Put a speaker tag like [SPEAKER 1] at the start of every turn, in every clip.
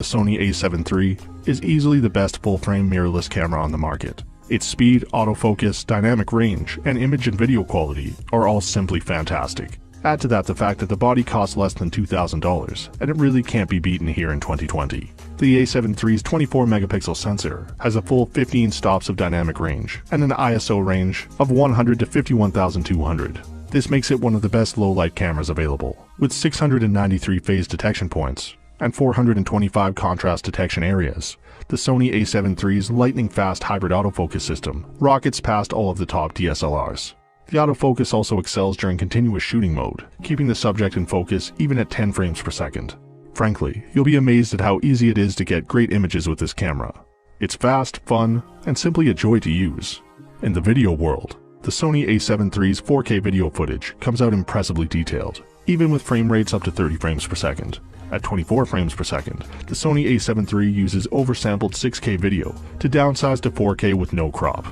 [SPEAKER 1] The Sony a7 III is easily the best full-frame mirrorless camera on the market. Its speed, autofocus, dynamic range, and image and video quality are all simply fantastic. Add to that the fact that the body costs less than $2,000, and it really can't be beaten here in 2020. The a7 III's 24-megapixel sensor has a full 15 stops of dynamic range, and an ISO range of 100 to 51,200. This makes it one of the best low-light cameras available, with 693 phase detection points and 425 contrast detection areas. The Sony a7 III's lightning-fast hybrid autofocus system rockets past all of the top DSLRs. The autofocus also excels during continuous shooting mode, keeping the subject in focus even at 10 frames per second. Frankly, you'll be amazed at how easy it is to get great images with this camera. It's fast, fun, and simply a joy to use. In the video world, the Sony a7 III's 4K video footage comes out impressively detailed, even with frame rates up to 30 frames per second. At 24 frames per second, the Sony a7 III uses oversampled 6K video to downsize to 4K with no crop.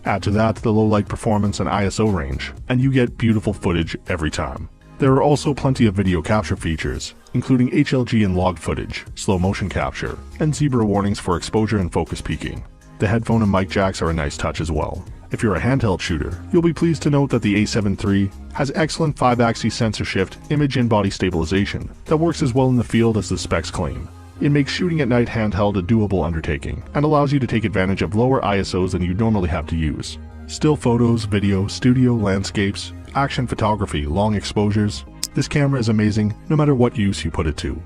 [SPEAKER 1] Add to that the low-light performance and ISO range, and you get beautiful footage every time. There are also plenty of video capture features, including HLG and log footage, slow motion capture, and zebra warnings for exposure and focus peaking. The headphone and mic jacks are a nice touch as well. If you're a handheld shooter, you'll be pleased to note that the a7 III has excellent 5-axis sensor shift image and body stabilization that works as well in the field as the specs claim. It makes shooting at night handheld a doable undertaking and allows you to take advantage of lower ISOs than you'd normally have to use. Still photos, video, studio, landscapes, action photography, long exposures. This camera is amazing no matter what use you put it to.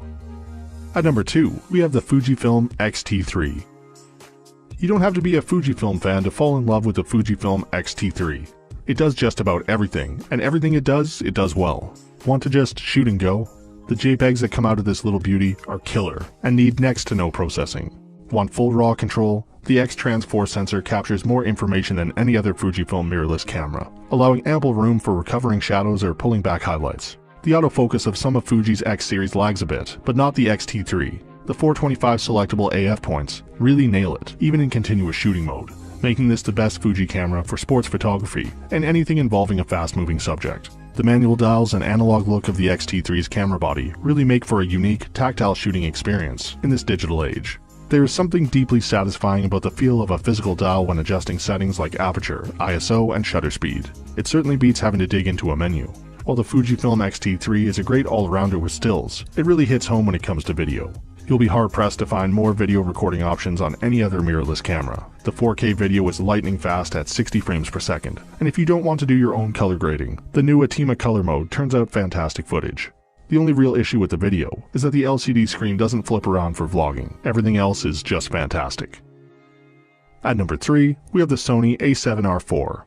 [SPEAKER 1] At number 2, we have the Fujifilm X-T3. You don't have to be a Fujifilm fan to fall in love with the Fujifilm X-T3. It does just about everything, and everything it does well. Want to just shoot and go? The JPEGs that come out of this little beauty are killer, and need next to no processing. Want full RAW control? The X-Trans 4 sensor captures more information than any other Fujifilm mirrorless camera, allowing ample room for recovering shadows or pulling back highlights. The autofocus of some of Fuji's X series lags a bit, but not the X-T3. The 425 selectable AF points really nail it, even in continuous shooting mode, making this the best Fuji camera for sports photography and anything involving a fast-moving subject. The manual dials and analog look of the X-T3's camera body really make for a unique, tactile shooting experience in this digital age. There is something deeply satisfying about the feel of a physical dial when adjusting settings like aperture, ISO, and shutter speed. It certainly beats having to dig into a menu. While the Fujifilm X-T3 is a great all-rounder with stills, it really hits home when it comes to video. You'll be hard-pressed to find more video recording options on any other mirrorless camera. The 4K video is lightning fast at 60 frames per second, and if you don't want to do your own color grading, the new Atima color mode turns out fantastic footage. The only real issue with the video is that the LCD screen doesn't flip around for vlogging. Everything else is just fantastic. At number 3, we have the Sony a7iii.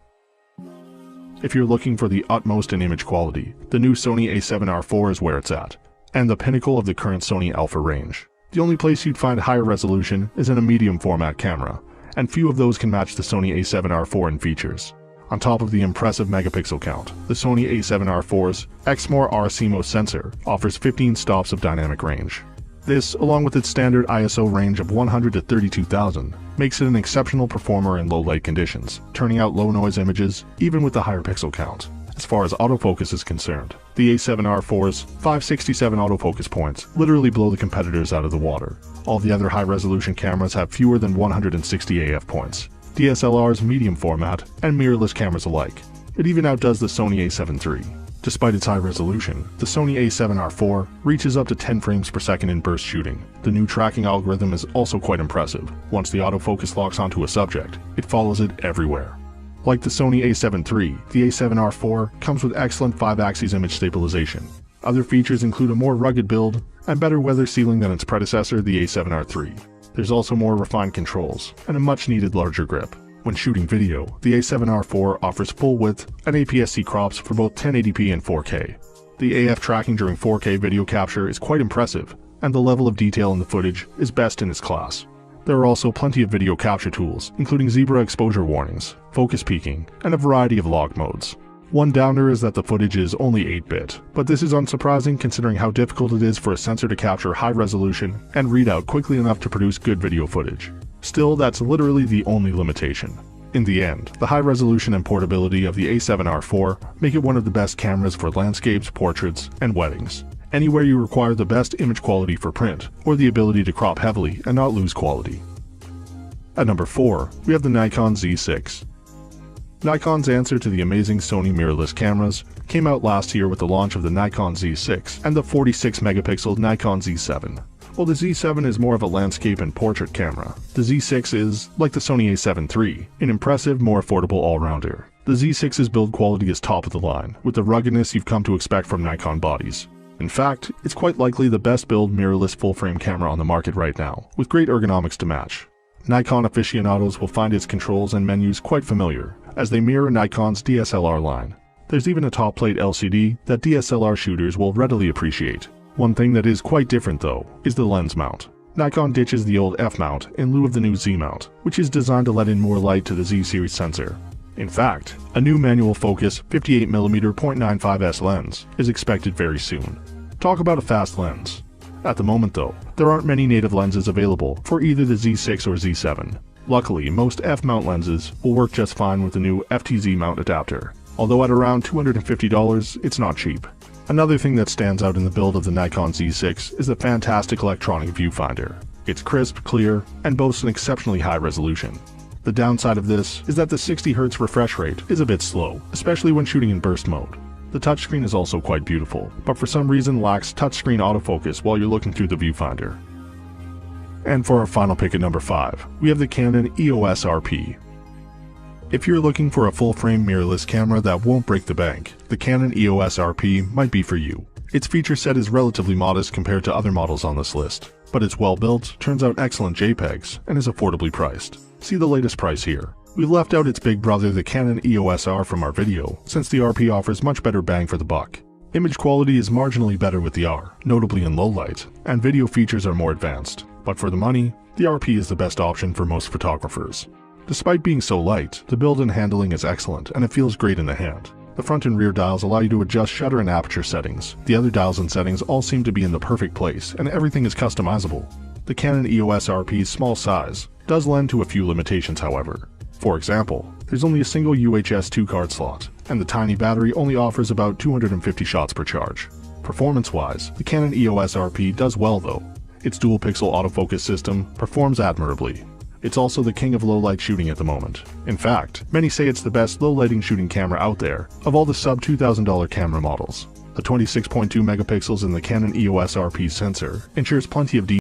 [SPEAKER 1] If you're looking for the utmost in image quality, the new Sony a7iii is where it's at, and the pinnacle of the current Sony Alpha range. The only place you'd find higher resolution is in a medium format camera, and few of those can match the Sony a7iii in features. On top of the impressive megapixel count, the Sony a7ii's Exmor R-CMOS sensor offers 15 stops of dynamic range. This, along with its standard ISO range of 100 to 32,000, makes it an exceptional performer in low-light conditions, turning out low-noise images even with the higher pixel count. As far as autofocus is concerned, the a7ii's 567 autofocus points literally blow the competitors out of the water. All the other high-resolution cameras have fewer than 160 AF points, DSLRs, medium format, and mirrorless cameras alike. It even outdoes the Sony a7 III. Despite its high resolution, the Sony a7iii reaches up to 10 frames per second in burst shooting. The new tracking algorithm is also quite impressive. Once the autofocus locks onto a subject, it follows it everywhere. Like the Sony a7 III, the a7iii comes with excellent 5-axis image stabilization. Other features include a more rugged build and better weather sealing than its predecessor, the a7R III. There's also more refined controls and a much-needed larger grip. When shooting video, the a7R4 offers full width and APS-C crops for both 1080p and 4K. The AF tracking during 4K video capture is quite impressive, and the level of detail in the footage is best in its class. There are also plenty of video capture tools, including zebra exposure warnings, focus peaking, and a variety of log modes. One downer is that the footage is only 8-bit, but this is unsurprising considering how difficult it is for a sensor to capture high resolution and readout quickly enough to produce good video footage. Still, that's literally the only limitation. In the end, the high resolution and portability of the a7iii make it one of the best cameras for landscapes, portraits, and weddings. anywhere you require the best image quality for print, or the ability to crop heavily and not lose quality. At number 4, we have the Nikon Z6. Nikon's answer to the amazing Sony mirrorless cameras came out last year with the launch of the Nikon Z6 and the 46-megapixel Nikon Z7. While the Z7 is more of a landscape and portrait camera, the Z6 is, like the Sony a7iii III, an impressive, more affordable all-rounder. The Z6's build quality is top of the line, with the ruggedness you've come to expect from Nikon bodies. In fact, it's quite likely the best build mirrorless full-frame camera on the market right now, with great ergonomics to match. Nikon aficionados will find its controls and menus quite familiar, as they mirror Nikon's DSLR line. There's even a top-plate LCD that DSLR shooters will readily appreciate. One thing that is quite different though, is the lens mount. Nikon ditches the old F-mount in lieu of the new Z-mount, which is designed to let in more light to the Z-series sensor. In fact, a new manual focus 58mm 0.95s lens is expected very soon. Talk about a fast lens. At the moment though, there aren't many native lenses available for either the Z6 or Z7. Luckily, most F-mount lenses will work just fine with the new FTZ mount adapter, although at around $250, it's not cheap. Another thing that stands out in the build of the Nikon Z6 is the fantastic electronic viewfinder. It's crisp, clear, and boasts an exceptionally high resolution. The downside of this is that the 60Hz refresh rate is a bit slow, especially when shooting in burst mode. The touchscreen is also quite beautiful, but for some reason lacks touchscreen autofocus while you're looking through the viewfinder. And for our final pick at number 5, we have the Canon EOS RP. If you're looking for a full-frame mirrorless camera that won't break the bank, the Canon EOS RP might be for you. Its feature set is relatively modest compared to other models on this list, but it's well built, turns out excellent JPEGs, and is affordably priced. See the latest price here. We've left out its big brother, the Canon EOS R, from our video, since the RP offers much better bang for the buck. Image quality is marginally better with the R, notably in low light, and video features are more advanced. But for the money, the RP is the best option for most photographers. Despite being so light, the build and handling is excellent and it feels great in the hand. The front and rear dials allow you to adjust shutter and aperture settings. The other dials and settings all seem to be in the perfect place and everything is customizable. The Canon EOS RP's small size does lend to a few limitations, however. For example, there's only a single UHS 2 card slot, and the tiny battery only offers about 250 shots per charge. Performance-wise, the Canon EOS RP does well though. Its dual-pixel autofocus system performs admirably. It's also the king of low-light shooting at the moment. In fact, many say it's the best low-lighting shooting camera out there of all the sub-$2,000 camera models. The 26.2 megapixels in the Canon EOS RP sensor ensures plenty of detail